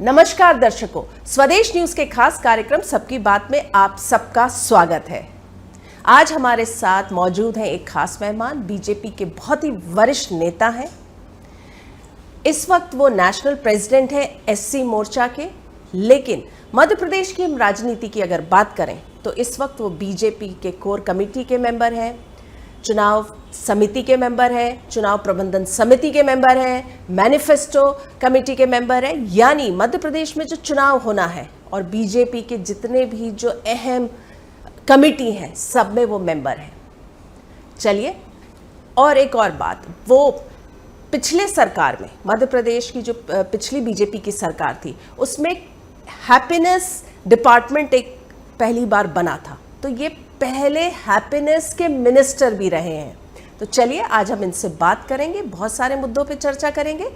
नमस्कार दर्शकों, स्वदेश न्यूज के खास कार्यक्रम सबकी बात में आप सबका स्वागत है। आज हमारे साथ मौजूद हैं एक खास मेहमान, बीजेपी के बहुत ही वरिष्ठ नेता हैं। इस वक्त वो नेशनल प्रेसिडेंट हैं एससी मोर्चा के, लेकिन मध्य प्रदेश की हम राजनीति की अगर बात करें तो इस वक्त वो बीजेपी के कोर कमेटी के मेंबर हैं, चुनाव समिति के मेंबर हैं, चुनाव प्रबंधन समिति के मेंबर हैं, मैनिफेस्टो कमेटी के मेंबर हैं। यानी मध्य प्रदेश में जो चुनाव होना है और बीजेपी के जितने भी जो अहम कमेटी हैं सब में वो मेंबर हैं। चलिए, और एक और बात, वो पिछले सरकार में मध्य प्रदेश की जो पिछली बीजेपी की सरकार थी उसमें हैप्पीनेस डिपार्टमेंट एक पहली बार बना था, तो ये पहले हैप्पीनेस के मिनिस्टर भी रहे हैं। तो चलिए आज हम इनसे बात करेंगे, बहुत सारे मुद्दों पे चर्चा करेंगे।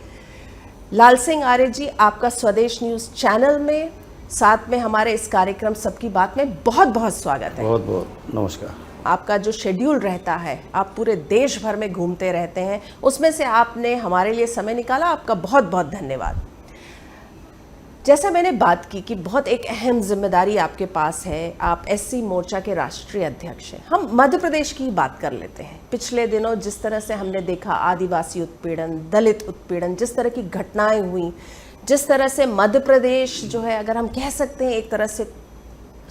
लाल सिंह आर्य जी, आपका स्वदेश न्यूज चैनल में, साथ में हमारे इस कार्यक्रम सबकी बात में बहुत बहुत स्वागत है। बहुत बहुत नमस्कार। आपका जो शेड्यूल रहता है, आप पूरे देश भर में घूमते रहते हैं, उसमें से आपने हमारे लिए समय निकाला, आपका बहुत बहुत धन्यवाद। जैसा मैंने बात की कि बहुत एक अहम जिम्मेदारी आपके पास है, आप एससी मोर्चा के राष्ट्रीय अध्यक्ष हैं। हम मध्य प्रदेश की बात कर लेते हैं। पिछले दिनों जिस तरह से हमने देखा आदिवासी उत्पीड़न, दलित उत्पीड़न, जिस तरह की घटनाएं हुई, जिस तरह से मध्य प्रदेश जो है अगर हम कह सकते हैं एक तरह से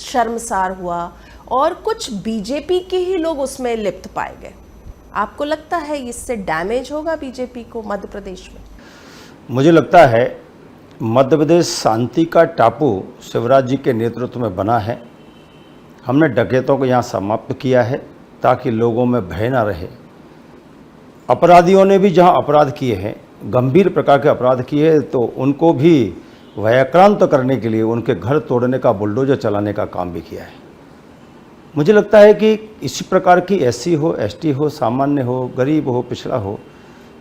शर्मसार हुआ और कुछ बीजेपी के ही लोग उसमें लिप्त पाए गए। आपको लगता है इससे डैमेज होगा बीजेपी को मध्य प्रदेश में? मुझे लगता है मध्य प्रदेश शांति का टापू शिवराज जी के नेतृत्व में बना है। हमने डकैतों को यहाँ समाप्त किया है ताकि लोगों में भय ना रहे। अपराधियों ने भी जहाँ अपराध किए हैं, गंभीर प्रकार के अपराध किए हैं, तो उनको भी भयाक्रांत करने के लिए उनके घर तोड़ने का, बुलडोजर चलाने का काम भी किया है। मुझे लगता है कि इसी प्रकार की एससी हो, एसटी हो, सामान्य हो, गरीब हो, पिछड़ा हो,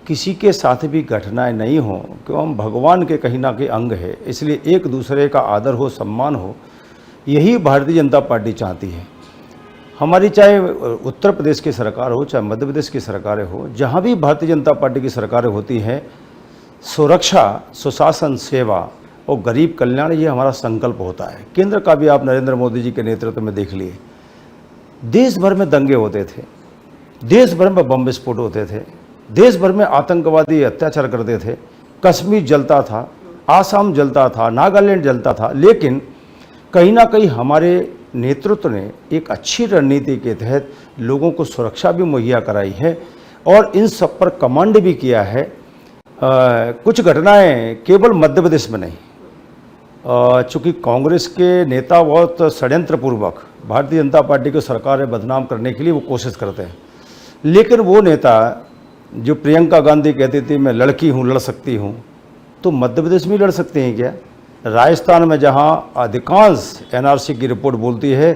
किसी के साथ भी घटनाएं नहीं हो, क्यों हम भगवान के कहीं ना कहीं अंग है, इसलिए एक दूसरे का आदर हो, सम्मान हो, यही भारतीय जनता पार्टी चाहती है। हमारी चाहे उत्तर प्रदेश की सरकार हो, चाहे मध्य प्रदेश की सरकारें हो, जहाँ भी भारतीय जनता पार्टी की सरकारें होती हैं, सुरक्षा, सुशासन, सेवा और गरीब कल्याण, ये हमारा संकल्प होता है। केंद्र का भी आप नरेंद्र मोदी जी के नेतृत्व में देख लिए, देश भर में दंगे होते थे, देश भर में बम विस्फोट होते थे, देश भर में आतंकवादी अत्याचार करते थे, कश्मीर जलता था, आसाम जलता था, नागालैंड जलता था, लेकिन कहीं ना कहीं हमारे नेतृत्व ने एक अच्छी रणनीति के तहत लोगों को सुरक्षा भी मुहैया कराई है और इन सब पर कमांड भी किया है। कुछ घटनाएं केवल मध्य प्रदेश में नहीं, चूँकि कांग्रेस के नेता बहुत षड्यंत्रपूर्वक भारतीय जनता पार्टी को सरकारें बदनाम करने के लिए वो कोशिश करते हैं, लेकिन वो नेता जो प्रियंका गांधी कहती थी मैं लड़की हूँ, लड़ सकती हूँ, तो मध्य प्रदेश में लड़ सकते हैं क्या? राजस्थान में जहाँ अधिकांश एनआरसी की रिपोर्ट बोलती है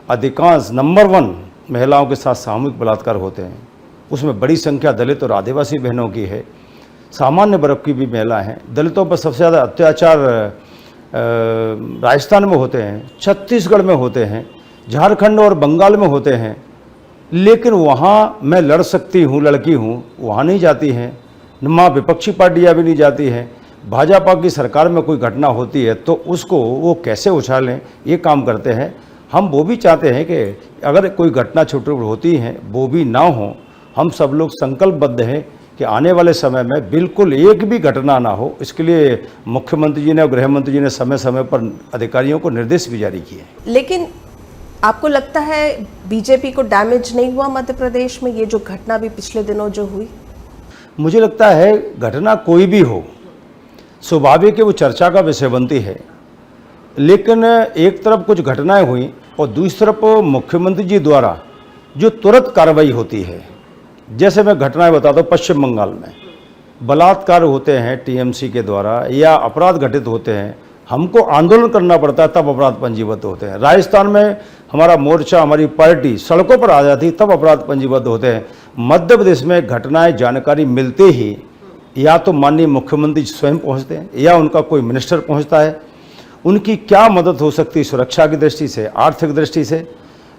अधिकांश नंबर 1 महिलाओं के साथ सामूहिक बलात्कार होते हैं, उसमें बड़ी संख्या दलित और आदिवासी बहनों की है, सामान्य वर्ग की भी महिला हैं। दलितों पर सबसे ज़्यादा अत्याचार राजस्थान में होते हैं, छत्तीसगढ़ में होते हैं, झारखंड और बंगाल में होते हैं, लेकिन वहाँ मैं लड़ सकती हूँ, लड़की हूँ, वहाँ नहीं जाती हैं। वहाँ विपक्षी पार्टियाँ भी नहीं जाती हैं। भाजपा की सरकार में कोई घटना होती है तो उसको वो कैसे उछालें, ये काम करते हैं। हम वो भी चाहते हैं कि अगर कोई घटना छोटी होती है वो भी ना हो। हम सब लोग संकल्पबद्ध हैं कि आने वाले समय में बिल्कुल एक भी घटना ना हो, इसके लिए मुख्यमंत्री जी ने और गृह मंत्री जी ने समय समय पर अधिकारियों को निर्देश भी जारी किए। लेकिन आपको लगता है बीजेपी को डैमेज नहीं हुआ मध्य प्रदेश में, ये जो घटना भी पिछले दिनों जो हुई? मुझे लगता है घटना कोई भी हो, स्वाभाविक है वो चर्चा का विषय बनती है, लेकिन एक तरफ कुछ घटनाएं हुई और दूसरी तरफ मुख्यमंत्री जी द्वारा जो तुरंत कार्रवाई होती है। जैसे मैं घटनाएं बताता हूँ, पश्चिम बंगाल में बलात्कार होते हैं टीएमसी के द्वारा या अपराध घटित होते हैं, हमको आंदोलन करना पड़ता है तब अपराध पंजीबद्ध होते हैं। राजस्थान में हमारा मोर्चा, हमारी पार्टी सड़कों पर आ जाती तब अपराध पंजीबद्ध होते हैं। मध्य प्रदेश में घटनाएं जानकारी मिलते ही या तो माननीय मुख्यमंत्री स्वयं पहुंचते हैं या उनका कोई मिनिस्टर पहुंचता है। उनकी क्या मदद हो सकती है सुरक्षा की दृष्टि से, आर्थिक दृष्टि से,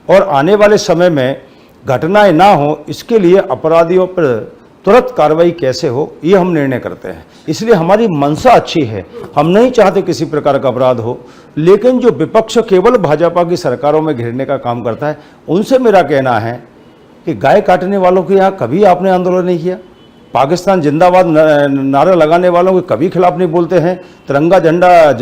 और आने वाले समय में घटनाएं ना हो इसके लिए अपराधियों पर तुरंत कार्रवाई कैसे हो ये हम निर्णय करते हैं। इसलिए हमारी मंशा अच्छी है, हम नहीं चाहते किसी प्रकार का अपराध हो। लेकिन जो विपक्ष केवल भाजपा की सरकारों में घिरने का काम करता है, उनसे मेरा कहना है कि गाय काटने वालों के यहाँ कभी आपने आंदोलन नहीं किया, पाकिस्तान जिंदाबाद नारा लगाने वालों के कभी खिलाफ नहीं बोलते हैं, तिरंगा झंडा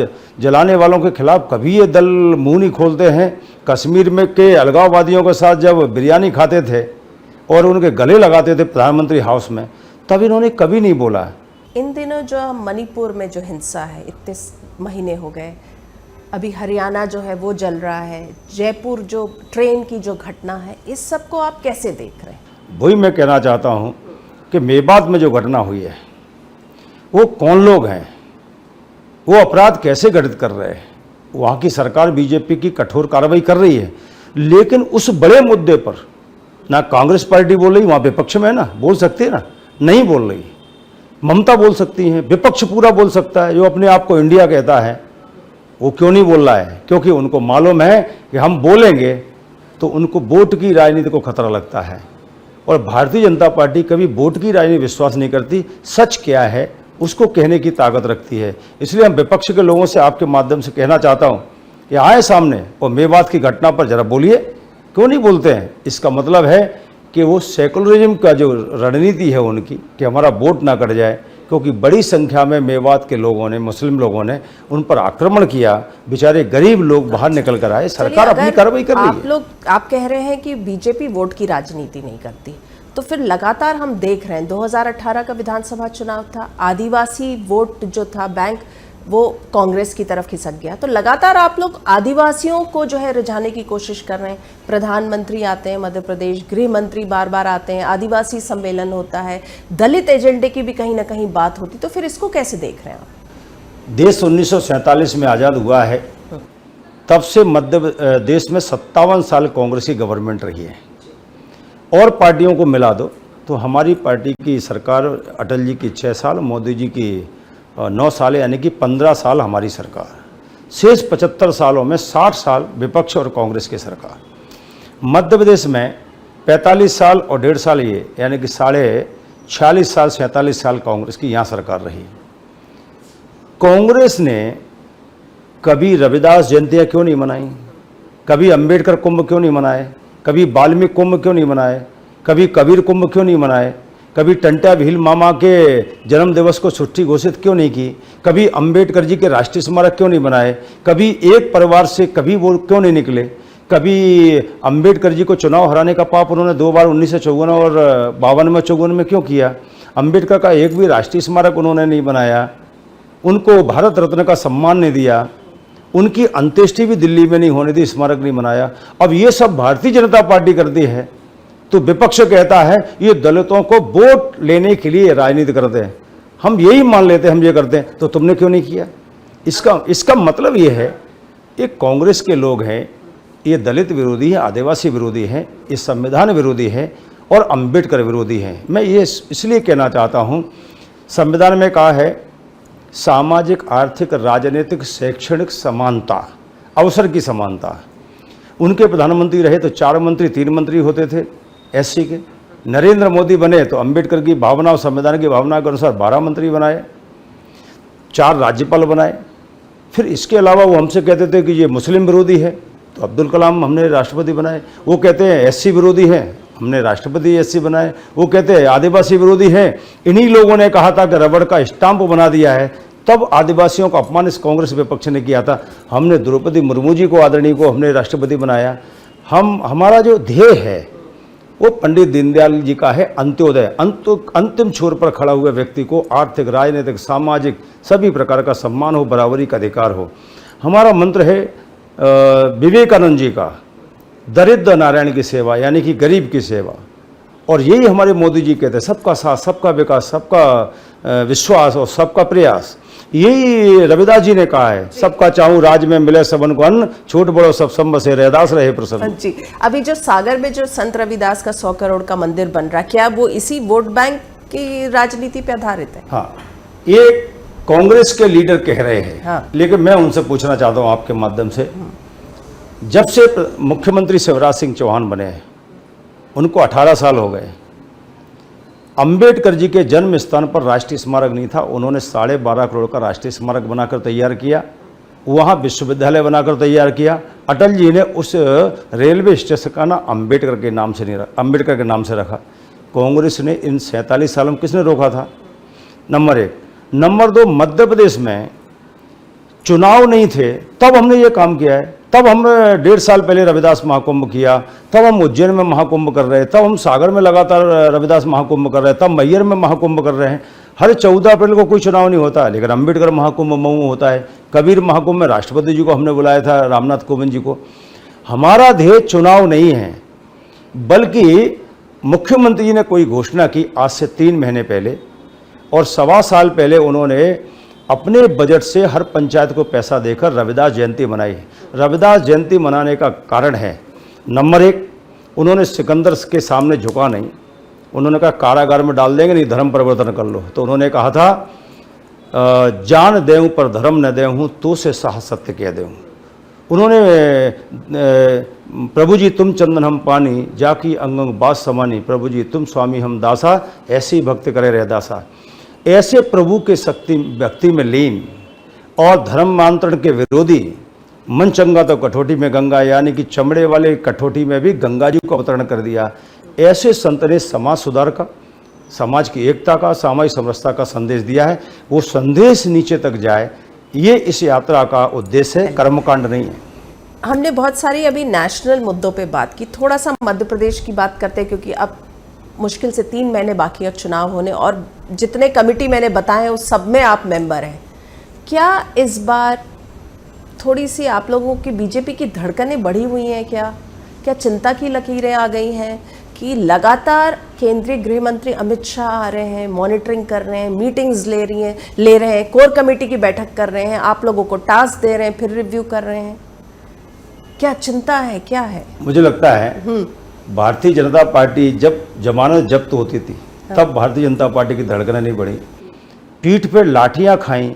जलाने वालों के खिलाफ कभी ये दल मुंह नहीं खोलते हैं। कश्मीर में के अलगाववादियों के साथ जब बिरयानी खाते थे और उनके गले लगाते थे प्रधानमंत्री हाउस में, तब इन्होंने कभी नहीं बोला। इन दिनों जो मणिपुर में जो हिंसा है, इतने महीने हो गए, अभी हरियाणा जो है वो जल रहा है, जयपुर जो ट्रेन की जो घटना है, इस सब को आप कैसे देख रहे हैं? वही मैं कहना चाहता हूँ कि मेवात में जो घटना हुई है, वो कौन लोग हैं, वो अपराध कैसे घटित कर रहे हैं। वहाँ की सरकार बीजेपी की कठोर कार्रवाई कर रही है, लेकिन उस बड़े मुद्दे पर ना कांग्रेस पार्टी बोल रही, वहाँ विपक्ष में है ना, बोल सकती है ना, नहीं बोल रही। ममता बोल सकती हैं, विपक्ष पूरा बोल सकता है, जो अपने आप को इंडिया कहता है, वो क्यों नहीं बोल रहा है? क्योंकि उनको मालूम है कि हम बोलेंगे तो उनको वोट की राजनीति को खतरा लगता है। और भारतीय जनता पार्टी कभी वोट की राजनीति विश्वास नहीं करती, सच क्या है उसको कहने की ताकत रखती है। इसलिए हम विपक्ष के लोगों से आपके माध्यम से कहना चाहता हूँ कि आए सामने और मेवात की घटना पर जरा बोलिए, क्यों नहीं बोलते हैं? इसका मतलब है कि वो सेकुलरिज्म का जो रणनीति है उनकी, कि हमारा वोट ना कट जाए, क्योंकि बड़ी संख्या में मेवात के लोगों ने, मुस्लिम लोगों ने उन पर आक्रमण किया, बेचारे गरीब लोग बाहर निकल कर आए, सरकार अपनी कार्रवाई कर रही है। आप कह रहे हैं कि बीजेपी वोट की राजनीति नहीं करती, तो फिर लगातार हम देख रहे हैं 2018 का विधानसभा चुनाव था, आदिवासी वोट जो था बैंक वो कांग्रेस की तरफ खिसक गया, तो लगातार आप लोग आदिवासियों को जो है रिझाने की कोशिश कर रहे हैं। प्रधानमंत्री आते हैं मध्य प्रदेश, गृह मंत्री बार बार आते हैं, आदिवासी सम्मेलन होता है, दलित एजेंडे की भी कहीं ना कहीं बात होती, तो फिर इसको कैसे देख रहे हैं आप? देश 1947 में आज़ाद हुआ है, तब से मध्य देश में 57 साल कांग्रेस की गवर्नमेंट रही है। और पार्टियों को मिला दो तो हमारी पार्टी की सरकार, अटल जी की 6 साल, मोदी जी की 9 साल, यानी कि 15 साल हमारी सरकार। शेष 75 सालों में 60 साल विपक्ष और कांग्रेस की सरकार। मध्य प्रदेश में 45 साल और 1.5 साल ये, यानी कि 46 साल 47 साल कांग्रेस की यहाँ सरकार रही। कांग्रेस ने कभी रविदास जयंतियाँ क्यों नहीं मनाई, कभी अंबेडकर कुंभ क्यों नहीं मनाए, कभी वाल्मीकि कुंभ क्यों नहीं मनाए, कभी कबीर कुंभ क्यों नहीं मनाए, कभी टंटा भील मामा के जन्म दिवस को छुट्टी घोषित क्यों नहीं की, कभी अंबेडकर जी के राष्ट्रीय स्मारक क्यों नहीं बनाए, कभी एक परिवार से कभी वो क्यों नहीं निकले, कभी अंबेडकर जी को चुनाव हराने का पाप उन्होंने 2 बार 1954 और 52 में 54 में क्यों किया, अंबेडकर का एक भी राष्ट्रीय स्मारक उन्होंने नहीं बनाया, उनको भारत रत्न का सम्मान नहीं दिया, उनकी अंत्येष्टि भी दिल्ली में नहीं होने दी, स्मारक नहीं बनाया। अब ये सब भारतीय जनता पार्टी करती है, तो विपक्ष कहता है ये दलितों को वोट लेने के लिए राजनीति करते हैं। हम यही मान लेते हैं, हम ये करते हैं, तो तुमने क्यों नहीं किया? इसका मतलब ये है, ये कांग्रेस के लोग हैं, ये दलित विरोधी है, आदिवासी विरोधी हैं, ये संविधान विरोधी है और अंबेडकर विरोधी हैं। मैं ये इसलिए कहना चाहता हूँ, संविधान में कहा है सामाजिक, आर्थिक, राजनीतिक, शैक्षणिक समानता, अवसर की समानता। उनके प्रधानमंत्री रहे तो 4 मंत्री 3 मंत्री होते थे एससी के। नरेंद्र मोदी बने तो अंबेडकर की भावना और संविधान की भावना के अनुसार 12 मंत्री बनाए, 4 राज्यपाल बनाए। फिर इसके अलावा वो हमसे कहते थे कि ये मुस्लिम विरोधी है, तो अब्दुल कलाम हमने राष्ट्रपति बनाए। वो कहते हैं एससी विरोधी है, हमने राष्ट्रपति एससी बनाए। वो कहते हैं आदिवासी विरोधी हैं, इन्हीं लोगों ने कहा था कि रबड़ का स्टाम्प बना दिया है। तब आदिवासियों का अपमान इस कांग्रेस विपक्ष ने किया था। हमने द्रौपदी मुर्मू जी को, आदरणीय को हमने राष्ट्रपति बनाया। हमारा जो ध्येय है वो पंडित दीनदयाल जी का है, अंत्योदय, अंतिम छोर पर खड़ा हुए व्यक्ति को आर्थिक, राजनीतिक, सामाजिक सभी प्रकार का सम्मान हो, बराबरी का अधिकार हो। हमारा मंत्र है विवेकानंद जी का, दरिद्र नारायण की सेवा, यानी कि गरीब की सेवा। और यही हमारे मोदी जी कहते हैं, सबका साथ, सबका विकास, सबका विश्वास और सबका प्रयास। यही रविदास जी ने कहा है, सबका चाहूं राज में मिले सबन को अन्न, छोट बड़ो सब संब से रैदास रहे प्रसन्न। जी, अभी जो सागर में जो संत रविदास का 100 करोड़ का मंदिर बन रहा, क्या वो इसी वोट बैंक की राजनीति पे आधारित है? हाँ, ये कांग्रेस के लीडर कह रहे हैं। हाँ। लेकिन मैं उनसे पूछना चाहता हूँ आपके माध्यम से, जब से मुख्यमंत्री शिवराज सिंह चौहान बने हैं, उनको 18 साल हो गए। अंबेडकर जी के जन्म स्थान पर राष्ट्रीय स्मारक नहीं था, उन्होंने 12.5 करोड़ का राष्ट्रीय स्मारक बनाकर तैयार किया, वहाँ विश्वविद्यालय बनाकर तैयार किया। अटल जी ने उस रेलवे स्टेशन का नाम अंबेडकर के नाम से नहीं रखा, अंबेडकर के नाम से रखा। कांग्रेस ने इन 47 सालों में किसने रोका था? नंबर 1। नंबर 2, मध्य प्रदेश में चुनाव नहीं थे तब हमने ये काम किया है। तब हमने 1.5 साल पहले रविदास महाकुंभ किया, तब हम उज्जैन में महाकुंभ कर रहे हैं, तब हम सागर में लगातार रविदास महाकुंभ कर रहे हैं, तब मैहर में महाकुंभ कर रहे हैं। हर 14 अप्रैल को कोई चुनाव नहीं होता, लेकिन अंबेडकर महाकुंभ मऊ में होता है। कबीर महाकुंभ में राष्ट्रपति जी को हमने बुलाया था, रामनाथ कोविंद जी को। हमारा ध्येय चुनाव नहीं है, बल्कि मुख्यमंत्री जी ने कोई घोषणा की आज से 3 महीने पहले, और 1.25 साल पहले उन्होंने अपने बजट से हर पंचायत को पैसा देकर रविदास जयंती मनाई। रविदास जयंती मनाने का कारण है, नंबर 1, उन्होंने सिकंदर के सामने झुका नहीं। उन्होंने कहा कारागार में डाल देंगे, नहीं धर्म परिवर्तन कर लो। तो उन्होंने कहा था जान देऊँ पर धर्म न देऊँ, तो से साह सत्य कह देऊँ। उन्होंने प्रभु जी तुम चंदन हम पानी, जाकी अंग बास समानी, प्रभु जी तुम स्वामी हम दासा, ऐसी भक्त करे रहदासा। ऐसे प्रभु के शक्ति भक्ति में लीन और धर्मांतरण के विरोधी, मन चंगा तो कठौती में गंगा, यानी कि चमड़े वाले कठौती में भी गंगा जी को अवतरण कर दिया। ऐसे संत ने समाज सुधार का, समाज की एकता का, सामाजिक समरसता का संदेश दिया है। वो संदेश नीचे तक जाए, ये इस यात्रा का उद्देश्य है, कर्मकांड नहीं है। हमने बहुत सारी अभी नेशनल मुद्दों पे बात की, थोड़ा सा मध्य प्रदेश की बात करते हैं, क्योंकि अब मुश्किल से 3 महीने बाकी है चुनाव होने, और जितने कमेटी मैंने बताए हैं उस सब में आप मेंबर हैं। क्या इस बार थोड़ी सी आप लोगों की बीजेपी की धड़कनें बढ़ी हुई हैं? क्या चिंता की लकीरें आ गई हैं कि लगातार केंद्रीय गृह मंत्री अमित शाह आ रहे हैं, मॉनिटरिंग कर रहे हैं, मीटिंग्स ले रहे हैं, कोर कमेटी की बैठक कर रहे हैं, आप लोगों को टास्क दे रहे हैं, फिर रिव्यू कर रहे हैं? क्या चिंता है, क्या है? मुझे लगता है भारतीय जनता पार्टी जब जमानत जब्त होती थी, तब भारतीय जनता पार्टी की धड़कनें नहीं बढ़ी। पीठ पे लाठियां खाई,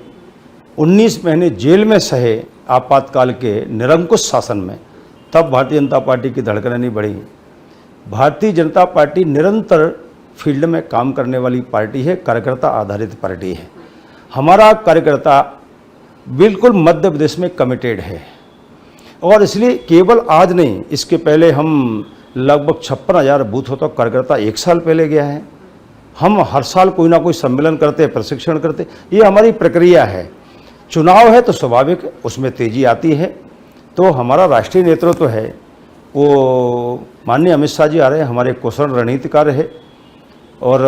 19 महीने जेल में सहे आपातकाल के निरंकुश शासन में, तब भारतीय जनता पार्टी की धड़कनें नहीं बढ़ी। भारतीय जनता पार्टी निरंतर फील्ड में काम करने वाली पार्टी है, कार्यकर्ता आधारित पार्टी है। हमारा कार्यकर्ता बिल्कुल मध्य प्रदेश में कमिटेड है, और इसलिए केवल आज नहीं, इसके पहले हम लगभग 56,000 बूथों तक कार्यकर्ता 1 साल पहले गया है। हम हर साल कोई ना कोई सम्मेलन करते, प्रशिक्षण करते, ये हमारी प्रक्रिया है। चुनाव है तो स्वाभाविक है, उसमें तेजी आती है। तो हमारा राष्ट्रीय नेतृत्व है, वो माननीय अमित शाह जी आ रहे हैं, हमारे कुशल रणनीतिकार है, और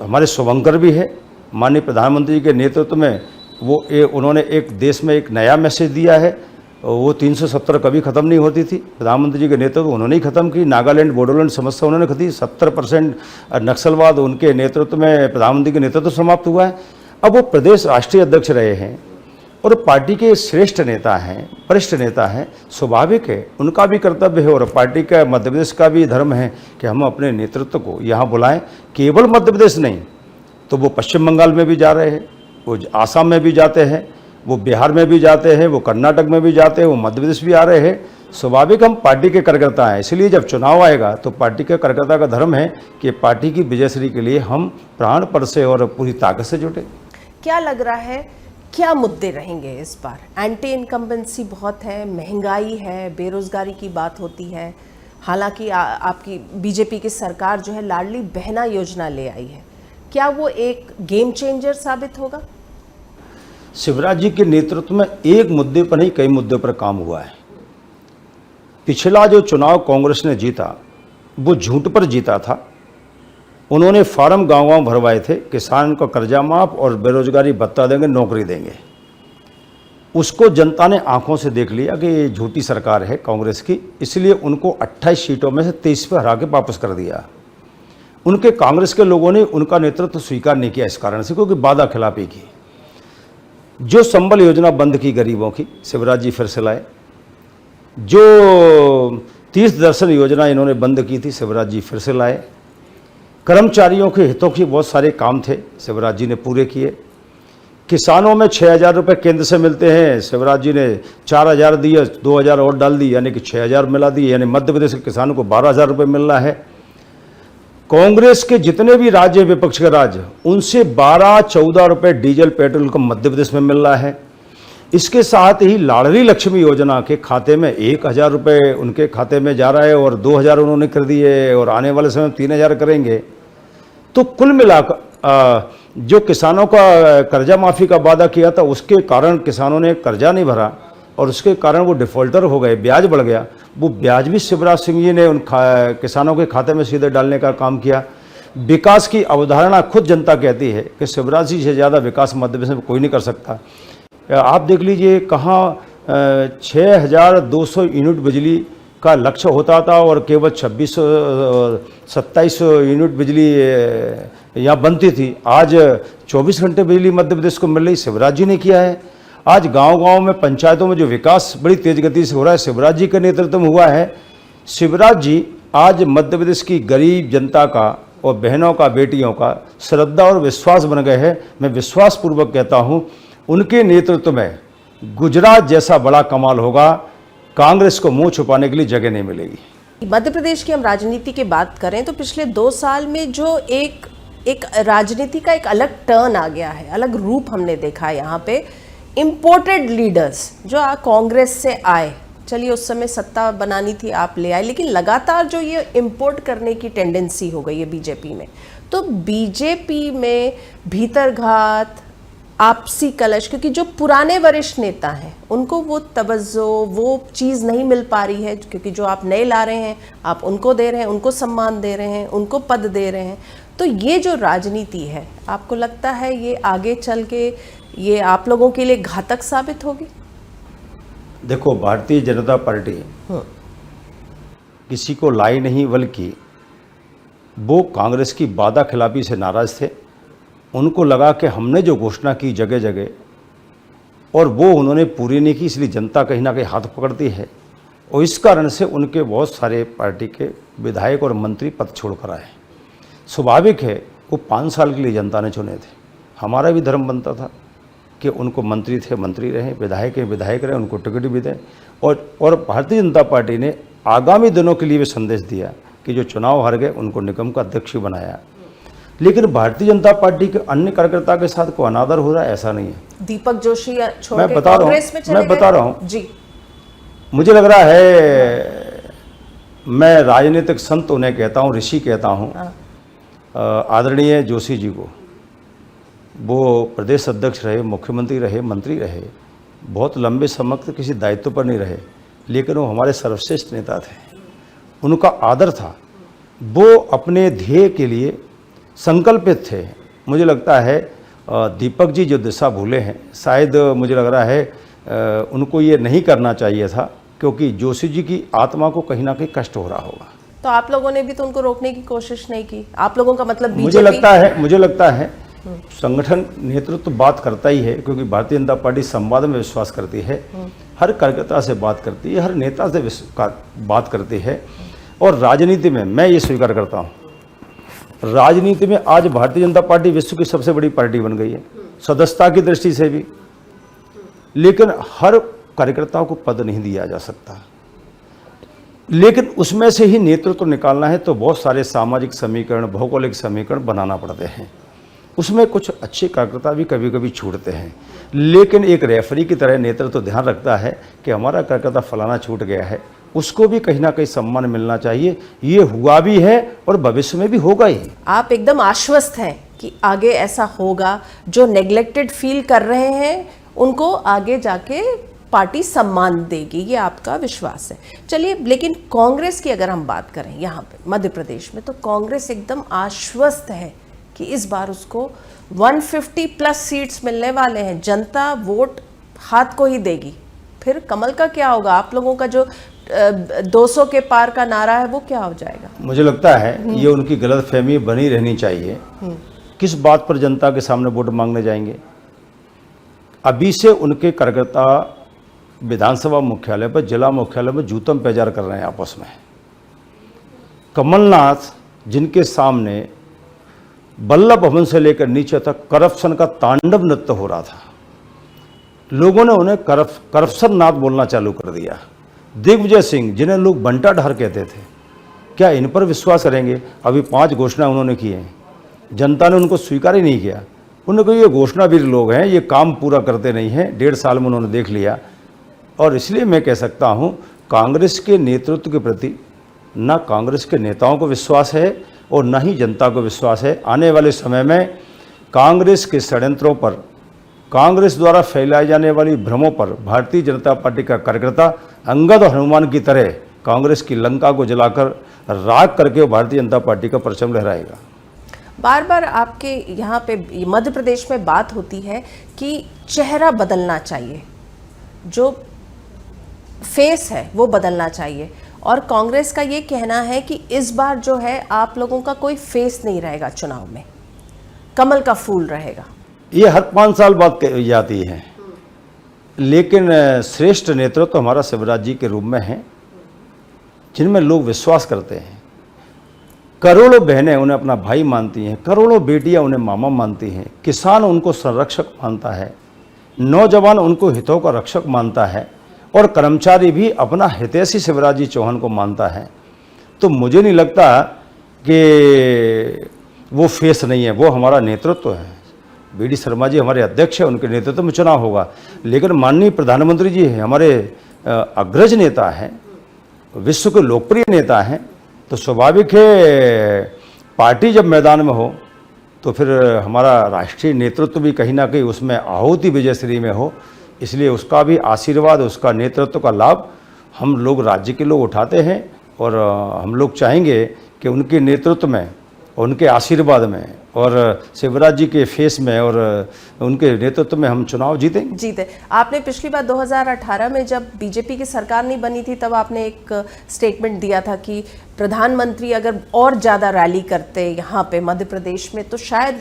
हमारे शुभंकर भी है। माननीय प्रधानमंत्री जी के नेतृत्व में उन्होंने एक देश में एक नया मैसेज दिया है। वो 370 कभी ख़त्म नहीं होती थी, प्रधानमंत्री जी के नेतृत्व उन्होंने ही ख़त्म की। नागालैंड बोडोलैंड समस्या उन्होंने खत्म, 70% नक्सलवाद उनके नेतृत्व में, प्रधानमंत्री के नेतृत्व समाप्त हुआ है। अब वो प्रदेश राष्ट्रीय अध्यक्ष रहे हैं और पार्टी के श्रेष्ठ नेता हैं, वरिष्ठ नेता हैं, स्वाभाविक है उनका भी कर्तव्य है, और पार्टी का, मध्य प्रदेश का भी धर्म है कि हम अपने नेतृत्व को यहाँ बुलाएं। केवल मध्य प्रदेश नहीं, तो वो पश्चिम बंगाल में भी जा रहे हैं, वो आसाम में भी जाते हैं, वो बिहार में भी जाते हैं, वो कर्नाटक में भी जाते हैं, वो मध्य प्रदेश भी आ रहे हैं। स्वाभाविक हम पार्टी के कार्यकर्ता हैं, इसलिए जब चुनाव आएगा तो पार्टी के कार्यकर्ता का धर्म है कि पार्टी की विजयश्री के लिए हम प्राणपण से और पूरी ताकत से जुटे। क्या लग रहा है, क्या मुद्दे रहेंगे इस बार? एंटी इनकम्बेंसी बहुत है, महंगाई है, बेरोजगारी की बात होती है। हालांकि आपकी बीजेपी की सरकार जो है लाडली बहना योजना ले आई है, क्या वो एक गेम चेंजर साबित होगा? शिवराज जी के नेतृत्व में एक मुद्दे पर नहीं, कई मुद्दों पर काम हुआ है। पिछला जो चुनाव कांग्रेस ने जीता, वो झूठ पर जीता था। उन्होंने फार्म गांव-गांव भरवाए थे, किसान को कर्जा माफ और बेरोजगारी भत्ता देंगे, नौकरी देंगे। उसको जनता ने आंखों से देख लिया कि ये झूठी सरकार है कांग्रेस की, इसलिए उनको 28 सीटों में से 23 पे हरा के वापस कर दिया। उनके कांग्रेस के लोगों ने उनका नेतृत्व स्वीकार नहीं किया इस कारण से, क्योंकि वादा खिलाफी की। जो संबल योजना बंद की गरीबों की, शिवराज जी फिर से लाए। जो तीर्थ दर्शन योजना इन्होंने बंद की थी, शिवराज जी फिर से लाए। कर्मचारियों के हितों के बहुत सारे काम थे, शिवराज जी ने पूरे किए। किसानों में 6,000 रुपये केंद्र से मिलते हैं, शिवराज जी ने 4,000 दिए, 2,000 और डाल दी, यानी कि 6,000 मिला दिए, यानी मध्य प्रदेश के किसानों को 12,000 रुपये मिल रहा है। कांग्रेस के जितने भी राज्य विपक्ष के राज्य, उनसे 12-14 रुपए डीजल पेट्रोल का मध्य प्रदेश में मिल रहा है। इसके साथ ही लाडली लक्ष्मी योजना के खाते में 1,000 रुपये उनके खाते में जा रहा है और 2,000 उन्होंने कर दिए और आने वाले समय में 3,000 करेंगे। तो कुल मिलाकर जो किसानों का कर्जा माफ़ी का वादा किया था, उसके कारण किसानों ने कर्जा नहीं भरा और उसके कारण वो डिफ़ॉल्टर हो गए, ब्याज बढ़ गया। वो ब्याज भी शिवराज सिंह जी ने उन किसानों के खाते में सीधे डालने का काम किया। विकास की अवधारणा खुद जनता कहती है कि शिवराज जी से ज़्यादा विकास मध्य प्रदेश में कोई नहीं कर सकता। आप देख लीजिए कहाँ 6,200 यूनिट बिजली का लक्ष्य होता था और केवल 27 यूनिट बिजली यहाँ बनती थी। आज 24 घंटे बिजली मध्य प्रदेश को मिल रही, शिवराज जी ने किया है। आज गांव-गांव में, पंचायतों में जो विकास बड़ी तेज गति से हो रहा है, शिवराज जी के नेतृत्व में हुआ है। शिवराज जी आज मध्य प्रदेश की गरीब जनता का और बहनों का, बेटियों का श्रद्धा और विश्वास बन गए हैं। मैं विश्वासपूर्वक कहता हूँ, उनके नेतृत्व में गुजरात जैसा बड़ा कमाल होगा। कांग्रेस को मुंह छुपाने के लिए जगह नहीं मिलेगी। मध्य प्रदेश की हम राजनीति की बात करें तो पिछले 2 साल में जो एक राजनीति का एक अलग टर्न आ गया है, अलग रूप हमने देखा है। यहाँ पे इम्पोर्टेड लीडर्स जो कांग्रेस से आए, चलिए उस समय सत्ता बनानी थी, आप ले आए, लेकिन लगातार जो ये इम्पोर्ट करने की टेंडेंसी हो गई है बीजेपी में। तो बीजेपी में भीतरघात, आपसी कलश, क्योंकि जो पुराने वरिष्ठ नेता हैं उनको वो तवज्जो, वो चीज़ नहीं मिल पा रही है, क्योंकि जो आप नए ला रहे हैं आप उनको दे रहे हैं, उनको सम्मान दे रहे हैं, उनको पद दे रहे हैं। तो ये जो राजनीति है, आपको लगता है ये आगे चल के ये आप लोगों के लिए घातक साबित होगी? देखो, भारतीय जनता पार्टी किसी को लाई नहीं, बल्कि वो कांग्रेस की वादा खिलाफी से नाराज थे। उनको लगा कि हमने जो घोषणा की जगह जगह और वो उन्होंने पूरी नहीं की, इसलिए जनता कहीं ना कहीं हाथ पकड़ती है और इस कारण से उनके बहुत सारे पार्टी के विधायक और मंत्री पद छोड़कर आए। स्वाभाविक है, वो 5 साल के लिए जनता ने चुने थे। हमारा भी धर्म बनता था कि उनको मंत्री थे मंत्री रहे, विधायक है विधायक रहे, उनको टिकट भी दें। और भारतीय जनता पार्टी ने आगामी दिनों के लिए भी संदेश दिया कि जो चुनाव हार गए उनको निगम का अध्यक्ष बनाया। लेकिन भारतीय जनता पार्टी के अन्य कार्यकर्ता के साथ कोई अनादर हो रहा है, ऐसा नहीं है। दीपक जोशी छोड़ मैं के बता कांग्रेस में चले मैं बता रहा हूँ जी। मुझे लग रहा है, मैं राजनीतिक संत उन्हें कहता हूँ, ऋषि कहता हूँ, आदरणीय जोशी जी को। वो प्रदेश अध्यक्ष रहे, मुख्यमंत्री रहे, मंत्री रहे, बहुत लंबे समय तक किसी दायित्व पर नहीं रहे, लेकिन वो हमारे सर्वश्रेष्ठ नेता थे। उनका आदर था, वो अपने ध्येय के लिए संकल्पित थे। मुझे लगता है दीपक जी जो दिशा भूले हैं, शायद मुझे लग रहा है उनको ये नहीं करना चाहिए था, क्योंकि जोशी जी की आत्मा को कहीं ना कहीं कष्ट हो रहा होगा। तो आप लोगों ने भी तो उनको रोकने की कोशिश नहीं की? आप लोगों का मतलब बीजेपी? मुझे लगता है संगठन नेतृत्व बात करता ही है, क्योंकि भारतीय जनता पार्टी संवाद में विश्वास करती है, हर कार्यकर्ता से बात करती है, हर नेता से बात करती है। और राजनीति में मैं ये स्वीकार करता हूँ, राजनीति में आज भारतीय जनता पार्टी विश्व की सबसे बड़ी पार्टी बन गई है, सदस्यता की दृष्टि से भी। लेकिन हर कार्यकर्ताओं को पद नहीं दिया जा सकता, लेकिन उसमें से ही नेतृत्व निकालना है तो बहुत सारे सामाजिक समीकरण, भौगोलिक समीकरण बनाना पड़ते हैं। उसमें कुछ अच्छे कार्यकर्ता भी कभी कभी छूटते हैं, लेकिन एक रेफरी की तरह नेतृत्व ध्यान रखता है कि हमारा कार्यकर्ता फलाना छूट गया है, उसको भी कहीं ना कहीं सम्मान मिलना चाहिए। ये हुआ भी है और भविष्य में भी होगा ही। आप एकदम आश्वस्त हैं कि आगे ऐसा होगा? जो नेग्लेक्टेड फील कर रहे हैं उनको आगे जाके पार्टी सम्मान देगी, ये आपका विश्वास है। चलिए, लेकिन कांग्रेस की अगर हम बात करें यहाँ पे मध्य प्रदेश में, तो कांग्रेस एकदम आश्वस्त है कि इस बार उसको 150+ सीट्स मिलने वाले हैं, जनता वोट हाथ को ही देगी। फिर कमल का क्या होगा? आप लोगों का जो 200 के पार का नारा है वो क्या हो जाएगा? मुझे लगता है ये उनकी गलतफहमी बनी रहनी चाहिए। किस बात पर जनता के सामने वोट मांगने जाएंगे? अभी से उनके कार्यकर्ता विधानसभा मुख्यालय पर, जिला मुख्यालय में जूतम पेजार कर रहे हैं आपस में। कमलनाथ जिनके सामने बल्लभ भवन से लेकर नीचे तक करप्शन का तांडव नृत्य हो रहा था, लोगों ने उन्हें करप्शन नाथ बोलना चालू कर दिया। दिग्विजय सिंह, जिन्हें लोग बंटा ढार कहते थे क्या इन पर विश्वास करेंगे? अभी 5 घोषणा उन्होंने की हैं, जनता ने उनको स्वीकार ही नहीं किया। उन्होंने कहा ये घोषणावीर लोग हैं, ये काम पूरा करते नहीं हैं। 1.5 साल में उन्होंने देख लिया। और इसलिए मैं कह सकता हूँ कांग्रेस के नेतृत्व के प्रति ना कांग्रेस के नेताओं को विश्वास है और ना ही जनता को विश्वास है। आने वाले समय में कांग्रेस के षड्यंत्रों पर, कांग्रेस द्वारा फैलाई जाने वाली भ्रमों पर भारतीय जनता पार्टी का कार्यकर्ता अंगद और हनुमान की तरह कांग्रेस की लंका को जलाकर राख करके भारतीय जनता पार्टी का परचम लहराएगा। बार बार आपके यहाँ पे मध्य प्रदेश में बात होती है कि चेहरा बदलना चाहिए, जो फेस है वो बदलना चाहिए, और कांग्रेस का ये कहना है कि इस बार जो है आप लोगों का कोई फेस नहीं रहेगा, चुनाव में कमल का फूल रहेगा। ये हर 5 साल बाद कही जाती है, लेकिन श्रेष्ठ नेतृत्व तो हमारा शिवराज जी के रूप में है, जिनमें लोग विश्वास करते हैं। करोड़ों बहनें उन्हें अपना भाई मानती हैं, करोड़ों बेटियां उन्हें मामा मानती हैं, किसान उनको संरक्षक मानता है, नौजवान उनको हितों का रक्षक मानता है, और कर्मचारी भी अपना हितैषी शिवराज जी चौहान को मानता है। तो मुझे नहीं लगता कि वो फेस नहीं है, वो हमारा नेतृत्व है। बी डी शर्मा जी हमारे अध्यक्ष हैं, उनके नेतृत्व में चुनाव होगा। लेकिन माननीय प्रधानमंत्री जी हमारे अग्रज नेता हैं, विश्व के लोकप्रिय नेता हैं, तो स्वाभाविक है पार्टी जब मैदान में हो तो फिर हमारा राष्ट्रीय नेतृत्व भी कहीं ना कहीं उसमें आहुति विजयश्री में हो। इसलिए उसका भी आशीर्वाद, उसका नेतृत्व का लाभ हम लोग राज्य के लोग उठाते हैं, और हम लोग चाहेंगे कि उनके नेतृत्व में, उनके आशीर्वाद में और शिवराज जी के फेस में और उनके नेतृत्व में हम चुनाव जीते। आपने पिछली बार 2018 में जब बीजेपी की सरकार नहीं बनी थी, तब आपने एक स्टेटमेंट दिया था कि प्रधानमंत्री अगर और ज़्यादा रैली करते यहाँ पे मध्य प्रदेश में तो शायद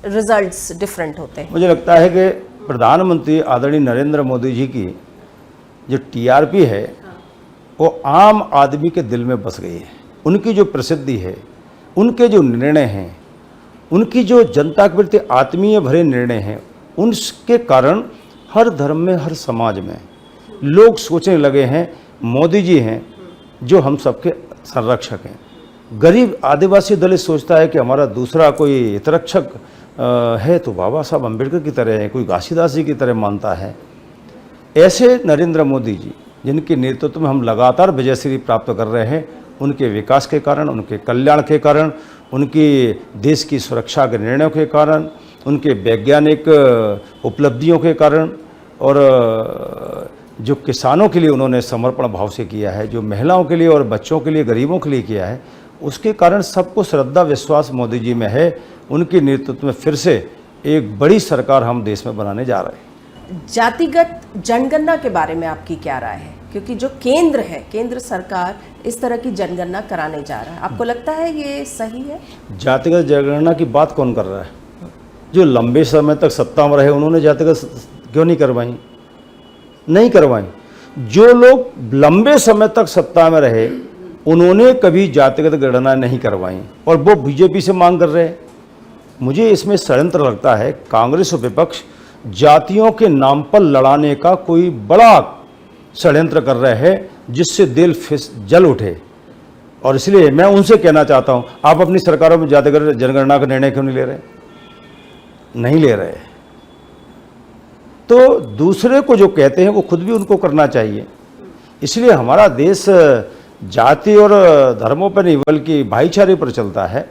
रिजल्ट्स डिफरेंट होते। मुझे लगता है कि प्रधानमंत्री आदरणीय नरेंद्र मोदी जी की जो टीआरपी है वो आम आदमी के दिल में बस गई है। उनकी जो प्रसिद्धि है, उनके जो निर्णय हैं, उनकी जो जनता के प्रति आत्मीय भरे निर्णय हैं, उनके कारण हर धर्म में, हर समाज में लोग सोचने लगे हैं मोदी जी हैं जो हम सबके संरक्षक हैं। गरीब आदिवासी दलित सोचता है कि हमारा दूसरा कोई हितरक्षक है तो बाबा साहब अम्बेडकर की तरह है, कोई घासीदास जी की तरह मानता है। ऐसे नरेंद्र मोदी जी जिनके नेतृत्व में हम लगातार विजयश्री प्राप्त कर रहे हैं, उनके विकास के कारण, उनके कल्याण के कारण, उनकी देश की सुरक्षा के निर्णयों के कारण, उनके वैज्ञानिक उपलब्धियों के कारण, और जो किसानों के लिए उन्होंने समर्पण भाव से किया है, जो महिलाओं के लिए और बच्चों के लिए, गरीबों के लिए किया है, उसके कारण सबको श्रद्धा विश्वास मोदी जी में है। उनके नेतृत्व में फिर से एक बड़ी सरकार हम देश में बनाने जा रहे हैं। जातिगत जनगणना के बारे में आपकी क्या राय है? क्योंकि जो केंद्र है, केंद्र सरकार इस तरह की जनगणना कराने जा रहा है, आपको लगता है ये सही है? जातिगत जनगणना की बात कौन कर रहा है? जो लंबे समय तक सत्ता में रहे उन्होंने जातिगत क्यों नहीं करवाई? नहीं करवाई। जो लोग लंबे समय तक सत्ता में रहे उन्होंने कभी जातिगत गणना नहीं करवाई, और वो बीजेपी से मांग कर रहे हैं। मुझे इसमें षड्यंत्र लगता है, कांग्रेस और विपक्ष जातियों के नाम पर लड़ाने का कोई बड़ा षड्यंत्र कर रहे हैं जिससे दिल जल उठे। और इसलिए मैं उनसे कहना चाहता हूं, आप अपनी सरकारों में जातिगत जनगणना का निर्णय क्यों नहीं ले रहे? नहीं ले रहे। तो दूसरे को जो कहते हैं वो खुद भी उनको करना चाहिए। इसलिए हमारा देश जाति और धर्मों पर नहीं बल्कि भाईचारे पर चलता है,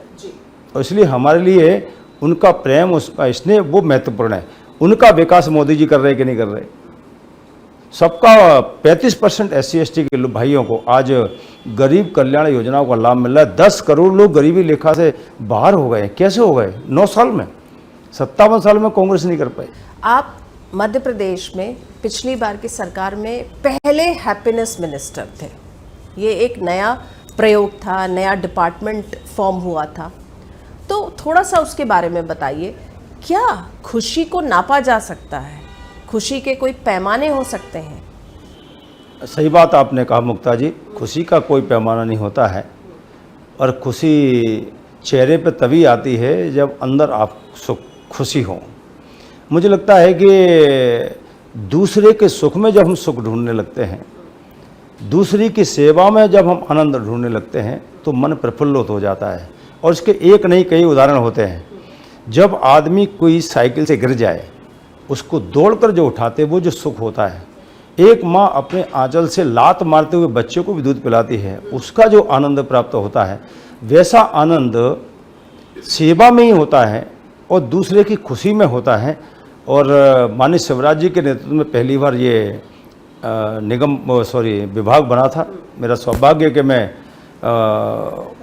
और इसलिए हमारे लिए उनका प्रेम, उसका स्नेह वो महत्वपूर्ण है। उनका विकास मोदी जी कर रहे कि नहीं कर रहे? सबका 35% SC/ST के भाइयों को आज गरीब कल्याण योजनाओं का लाभ मिल रहा है। 10 करोड़ लोग गरीबी रेखा से बाहर हो गए। कैसे हो गए? 9 साल में, 57 साल में कांग्रेस नहीं कर पाई। आप मध्य प्रदेश में पिछली बार की सरकार में पहले हैप्पीनेस मिनिस्टर थे। ये एक नया प्रयोग था, नया डिपार्टमेंट फॉर्म हुआ था, तो थोड़ा सा उसके बारे में बताइए। क्या खुशी को नापा जा सकता है? खुशी के कोई पैमाने हो सकते हैं? सही बात आपने कहा मुक्ता जी, खुशी का कोई पैमाना नहीं होता है, और खुशी चेहरे पे तभी आती है जब अंदर आप खुशी हो। मुझे लगता है कि दूसरे के सुख में जब हम सुख ढूंढने लगते हैं दूसरी की सेवा में जब हम आनंद ढूंढने लगते हैं तो मन प्रफुल्लित हो जाता है। और इसके एक नहीं कई उदाहरण होते हैं। जब आदमी कोई साइकिल से गिर जाए, उसको दौड़कर जो उठाते, वो जो सुख होता है, एक माँ अपने आंचल से लात मारते हुए बच्चे को भी दूध पिलाती है, उसका जो आनंद प्राप्त होता है, वैसा आनंद सेवा में ही होता है और दूसरे की खुशी में होता है। और माननीय शिवराज जी के नेतृत्व में पहली बार ये विभाग बना था। मेरा सौभाग्य कि मैं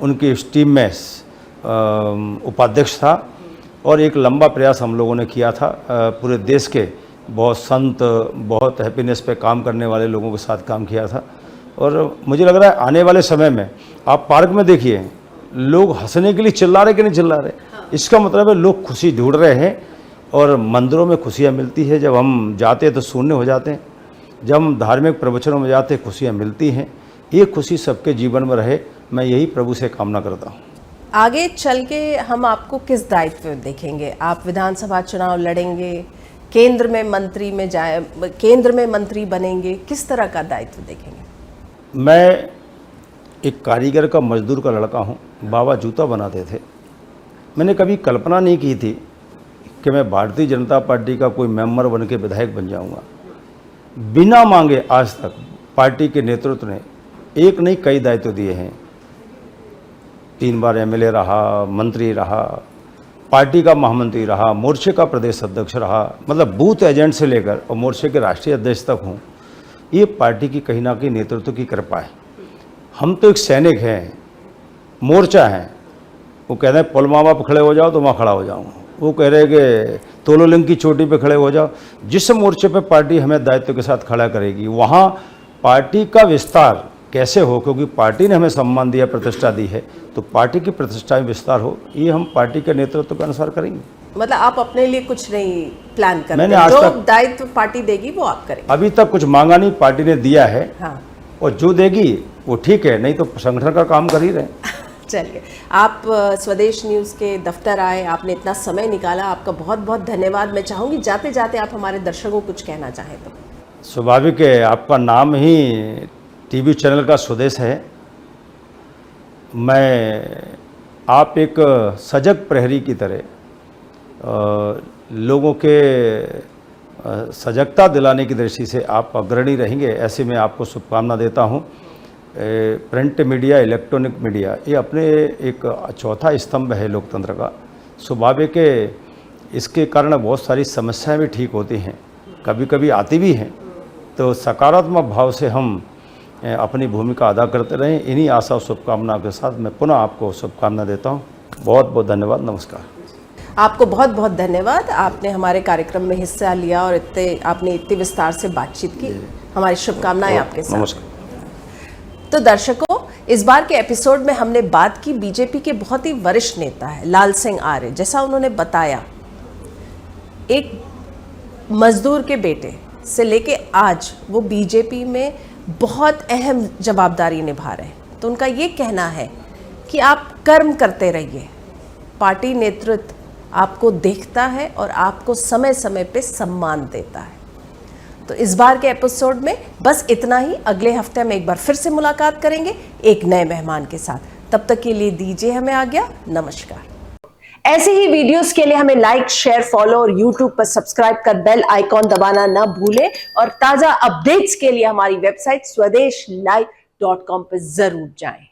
उनकी इस टीम में उपाध्यक्ष था और एक लंबा प्रयास हम लोगों ने किया था। पूरे देश के बहुत संत, बहुत हैप्पीनेस पे काम करने वाले लोगों के साथ काम किया था। और मुझे लग रहा है आने वाले समय में आप पार्क में देखिए, लोग हंसने के लिए चिल्ला रहे कि नहीं चिल्ला रहे। इसका मतलब है लोग खुशी ढूंढ रहे हैं और मंदिरों में खुशियाँ मिलती है। जब हम जाते हैं तो शून्य हो जाते हैं, जब हम धार्मिक प्रवचनों में जाते हैं खुशियाँ मिलती हैं। ये खुशी सबके जीवन में रहे, मैं यही प्रभु से कामना करता हूँ। आगे चल के हम आपको किस दायित्व में देखेंगे? आप विधानसभा चुनाव लड़ेंगे, केंद्र में मंत्री बनेंगे, किस तरह का दायित्व देखेंगे? मैं एक कारीगर का, मजदूर का लड़का हूँ। बाबा जूता बनाते थे। मैंने कभी कल्पना नहीं की थी कि मैं भारतीय जनता पार्टी का कोई मेंबर बन के विधायक बन जाऊँगा। बिना मांगे आज तक पार्टी के नेतृत्व ने एक नहीं कई दायित्व दिए हैं। 3 बार एमएलए रहा, मंत्री रहा, पार्टी का महामंत्री रहा, मोर्चे का प्रदेश अध्यक्ष रहा, मतलब बूथ एजेंट से लेकर और मोर्चे के राष्ट्रीय अध्यक्ष तक हूँ। ये पार्टी की कहीं ना कहीं नेतृत्व की कृपा है। हम तो एक सैनिक हैं, मोर्चा है। वो कह रहे हैं पुलवामा पर खड़े हो जाओ तो वहाँ खड़ा हो जाऊँगा। वो कह रहे हैं कि तोलोलिंग की चोटी पे खड़े हो जाओ। जिस मोर्चे पे पार्टी हमें दायित्व के साथ खड़ा करेगी, वहाँ पार्टी का विस्तार कैसे हो, क्योंकि पार्टी ने हमें सम्मान दिया, प्रतिष्ठा दी है, तो पार्टी की प्रतिष्ठा में विस्तार हो, ये हम पार्टी के नेतृत्व के अनुसार करेंगे। मतलब आप अपने लिए कुछ नहीं प्लान करते? मैंने आज जो तक दायित्व पार्टी देगी वो आप करेंगे? अभी तक कुछ मांगा नहीं, पार्टी ने दिया है। हाँ। और जो देगी वो ठीक है, नहीं तो संगठन का काम कर ही रहे। चलिए, आप स्वदेश न्यूज़ के दफ्तर आए, आपने इतना समय निकाला, आपका बहुत बहुत धन्यवाद। मैं चाहूँगी जाते जाते आप हमारे दर्शकों को कुछ कहना चाहें तो। स्वाभाविक है, आपका नाम ही टीवी चैनल का स्वदेश है। आप एक सजग प्रहरी की तरह लोगों के सजगता दिलाने की दृष्टि से आप अग्रणी रहेंगे, ऐसे में आपको शुभकामना देता हूँ। प्रिंट मीडिया, इलेक्ट्रॉनिक मीडिया, ये अपने एक चौथा स्तंभ है लोकतंत्र का। स्वाभाविक है, इसके कारण बहुत सारी समस्याएं भी ठीक होती हैं, कभी कभी आती भी हैं। तो सकारात्मक भाव से हम अपनी भूमिका अदा करते रहें। इन्हीं आशा और शुभकामना के साथ मैं पुनः आपको शुभकामना देता हूँ। बहुत बहुत धन्यवाद। नमस्कार। आपको बहुत बहुत धन्यवाद। आपने हमारे कार्यक्रम में हिस्सा लिया और आपने इतने विस्तार से बातचीत की। हमारी शुभकामनाएं आपके साथ। नमस्कार। तो दर्शकों, इस बार के एपिसोड में हमने बात की बीजेपी के बहुत ही वरिष्ठ नेता है लाल सिंह आर्य। जैसा उन्होंने बताया, एक मजदूर के बेटे से लेके आज वो बीजेपी में बहुत अहम जवाबदारी निभा रहे हैं। तो उनका ये कहना है कि आप कर्म करते रहिए, पार्टी नेतृत्व आपको देखता है और आपको समय समय पे सम्मान देता है। तो इस बार के एपिसोड में बस इतना ही। अगले हफ्ते में एक बार फिर से मुलाकात करेंगे एक नए मेहमान के साथ। तब तक के लिए दीजिए हमें आज्ञा। नमस्कार। ऐसे ही वीडियोस के लिए हमें लाइक, शेयर, फॉलो और यूट्यूब पर सब्सक्राइब कर बेल आइकॉन दबाना ना भूलें। और ताजा अपडेट्स के लिए हमारी वेबसाइट swadeshlive.com पर जरूर जाएं।